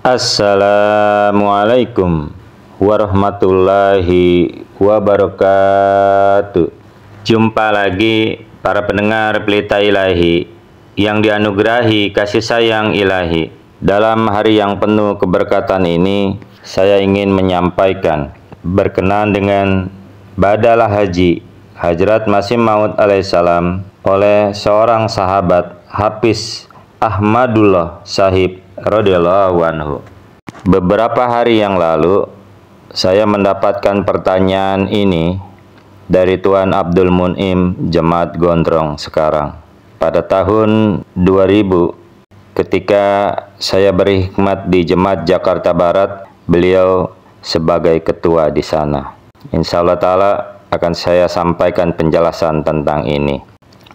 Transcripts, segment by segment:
Assalamualaikum warahmatullahi wabarakatuh. Jumpa lagi para pendengar Pelita Ilahi yang dianugerahi kasih sayang ilahi. Dalam hari yang penuh keberkatan ini, saya ingin menyampaikan berkenaan dengan Badalah Haji Hadrat Masih Maud alaihissalam oleh seorang sahabat Hafiz Ahmadullah Sahib radhiyallahu anhu. Beberapa hari yang lalu saya mendapatkan pertanyaan ini dari Tuan Abdul Mun'im Jemaat Gondrong sekarang. Pada tahun 2000 ketika saya berkhidmat di Jemaat Jakarta Barat, beliau sebagai ketua di sana. Insya Allah Ta'ala akan saya sampaikan penjelasan tentang ini.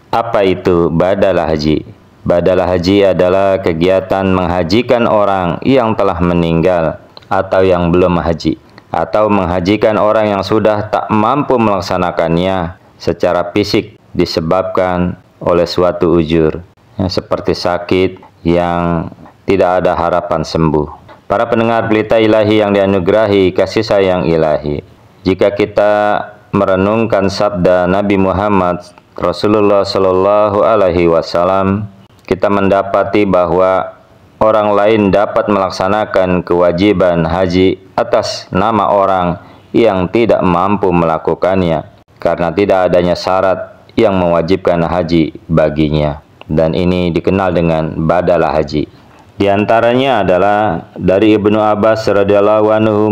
Apa itu Badalah Haji? Badalah haji adalah kegiatan menghajikan orang yang telah meninggal atau yang belum haji, atau menghajikan orang yang sudah tak mampu melaksanakannya secara fisik disebabkan oleh suatu uzur, seperti sakit yang tidak ada harapan sembuh. Para pendengar Pelita Ilahi yang dianugerahi kasih sayang ilahi, jika kita merenungkan sabda Nabi Muhammad Rasulullah Shallallahu Alaihi Wasallam, kita mendapati bahwa orang lain dapat melaksanakan kewajiban haji atas nama orang yang tidak mampu melakukannya karena tidak adanya syarat yang mewajibkan haji baginya, dan ini dikenal dengan Badalah Haji. Di antaranya adalah dari Ibnu Abbas radhiyallahu anhu,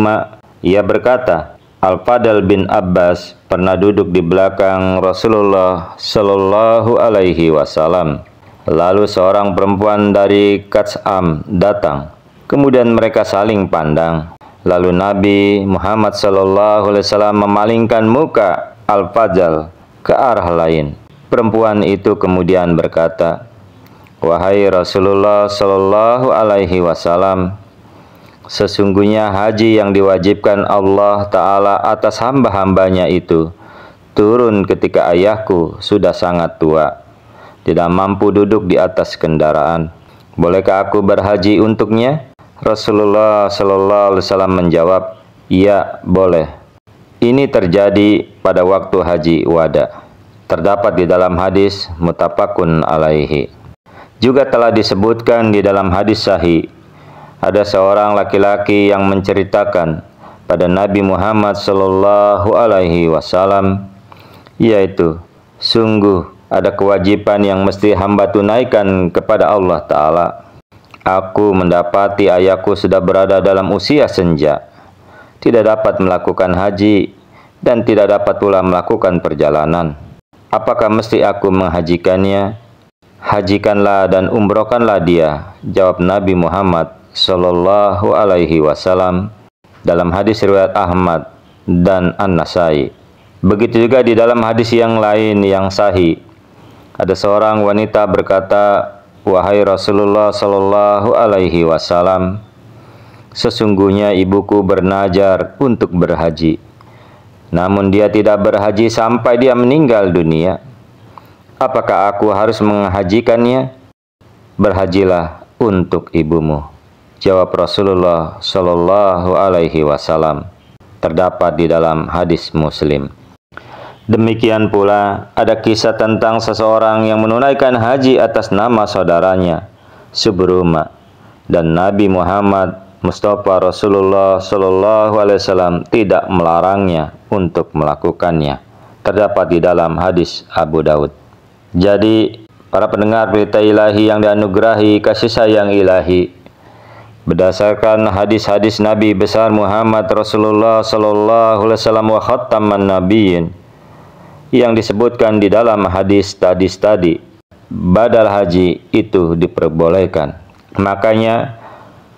ia berkata, Al-Fadl bin Abbas pernah duduk di belakang Rasulullah Shallallahu Alaihi Wasallam. Lalu seorang perempuan dari Kats'am datang. Kemudian mereka saling pandang. Lalu Nabi Muhammad SAW memalingkan muka Al-Fadl ke arah lain. Perempuan itu kemudian berkata, "Wahai Rasulullah Shallallahu Alaihi Wasallam, sesungguhnya haji yang diwajibkan Allah Ta'ala atas hamba-hambanya itu turun ketika ayahku sudah sangat tua, tidak mampu duduk di atas kendaraan. Bolehkah aku berhaji untuknya?" Rasulullah Sallallahu Alaihi Wasallam menjawab, "Iya, boleh." Ini terjadi pada waktu haji wada. Terdapat di dalam hadis muttafaqun alaihi. Juga telah disebutkan di dalam hadis sahih, ada seorang laki-laki yang menceritakan pada Nabi Muhammad Sallallahu Alaihi Wasallam, yaitu, sungguh ada kewajiban yang mesti hamba tunaikan kepada Allah Ta'ala. Aku mendapati ayahku sudah berada dalam usia senja, tidak dapat melakukan haji, dan tidak dapat pula melakukan perjalanan. Apakah mesti aku menghajikannya? Hajikanlah dan umrohkanlah dia, jawab Nabi Muhammad Sallallahu Alaihi Wasallam dalam hadis riwayat Ahmad dan An-Nasai. Begitu juga di dalam hadis yang lain yang sahih, ada seorang wanita berkata, "Wahai Rasulullah Sallallahu Alaihi Wasallam, sesungguhnya ibuku bernazar untuk berhaji, namun dia tidak berhaji sampai dia meninggal dunia. Apakah aku harus menghajikannya?" "Berhajilah untuk ibumu," jawab Rasulullah Sallallahu Alaihi Wasallam. Terdapat di dalam hadis Muslim. Demikian pula ada kisah tentang seseorang yang menunaikan haji atas nama saudaranya, Subruma, dan Nabi Muhammad Mustafa Rasulullah Sallallahu Alaihi Wasallam tidak melarangnya untuk melakukannya. Terdapat di dalam hadis Abu Daud. Jadi, para pendengar Pelita Ilahi yang dianugerahi kasih sayang ilahi, berdasarkan hadis-hadis Nabi besar Muhammad Rasulullah Sallallahu Alaihi Wasallam wa khattaman nabiyyin yang disebutkan di dalam hadis tadi, badal haji itu diperbolehkan. Makanya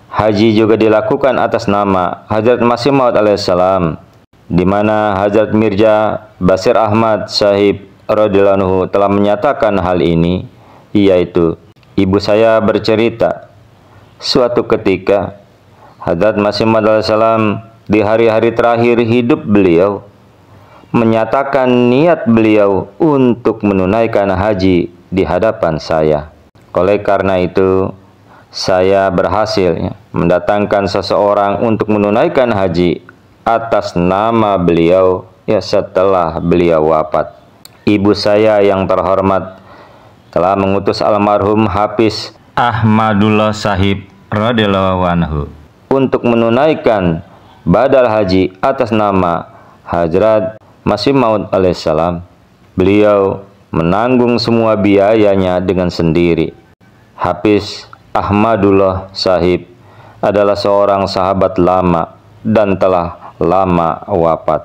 haji juga dilakukan atas nama Hadrat Masih Maud alaihissalam, di mana Hadrat Mirza Bashir Ahmad Sahib radhiyallahu anhu telah menyatakan hal ini, yaitu, ibu saya bercerita, suatu ketika Hadrat Masih Maud alaihissalam di hari-hari terakhir hidup beliau menyatakan niat beliau untuk menunaikan haji di hadapan saya. Oleh karena itu, saya berhasil mendatangkan seseorang untuk menunaikan haji atas nama beliau setelah beliau wafat. Ibu saya yang terhormat telah mengutus almarhum Hafiz Ahmadullah Sahib radhiyallahu anhu untuk menunaikan badal haji atas nama Hadrat Masih Maud alaihissalam. Beliau menanggung semua biayanya dengan sendiri. Hafiz Ahmadullah Sahib adalah seorang sahabat lama dan telah lama wafat.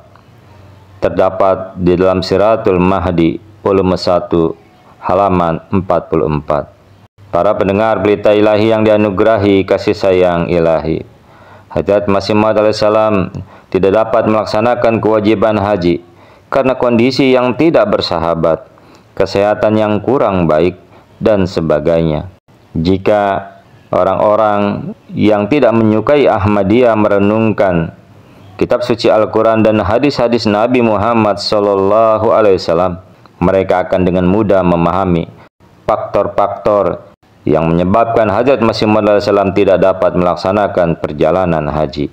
Terdapat di dalam Siratul Mahdi volume 1 halaman 44. Para pendengar Pelita Ilahi yang dianugerahi kasih sayang ilahi, Hadrat Masih Maud alaihissalam tidak dapat melaksanakan kewajiban haji karena kondisi yang tidak bersahabat, kesehatan yang kurang baik, dan sebagainya. Jika orang-orang yang tidak menyukai Ahmadiyah merenungkan kitab suci Al-Quran dan hadis-hadis Nabi Muhammad SAW, mereka akan dengan mudah memahami faktor-faktor yang menyebabkan Hadrat Masih Maud alaihissalam tidak dapat melaksanakan perjalanan haji.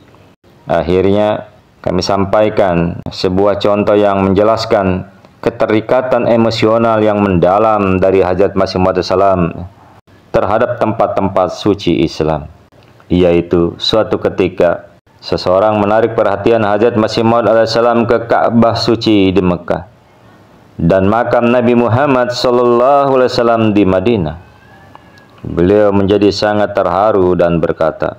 Akhirnya kami sampaikan sebuah contoh yang menjelaskan keterikatan emosional yang mendalam dari Hadrat Masih Maud alaihissalam terhadap tempat-tempat suci Islam, yaitu suatu ketika seseorang menarik perhatian Hadrat Masih Maud alaihissalam ke Ka'bah suci di Mekah dan makam Nabi Muhammad SAW di Madinah. Beliau menjadi sangat terharu dan berkata,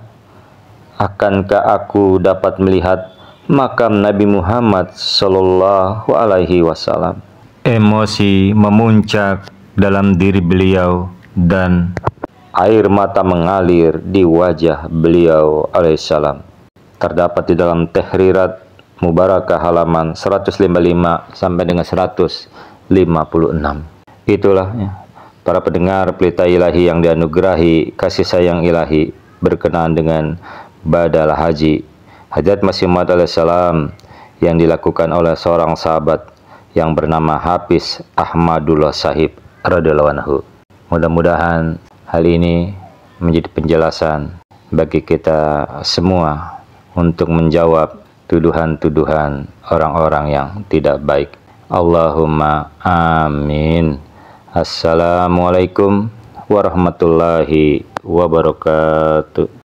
"Akankah aku dapat melihat makam Nabi Muhammad SAW?" Emosi memuncak dalam diri beliau dan air mata mengalir di wajah beliau alaihissalam. Terdapat di dalam Tahrirat Mubarakah halaman 155 sampai dengan 156. Itulah para pendengar Pelita Ilahi yang dianugerahi kasih sayang ilahi berkenaan dengan badal haji Hadrat Masih Maud alaihissalam yang dilakukan oleh seorang sahabat yang bernama Hafiz Ahmadullah Sahib radhiyallahu anhu. Mudah-mudahan hal ini menjadi penjelasan bagi kita semua untuk menjawab tuduhan-tuduhan orang-orang yang tidak baik. Allahumma amin. Assalamualaikum warahmatullahi wabarakatuh.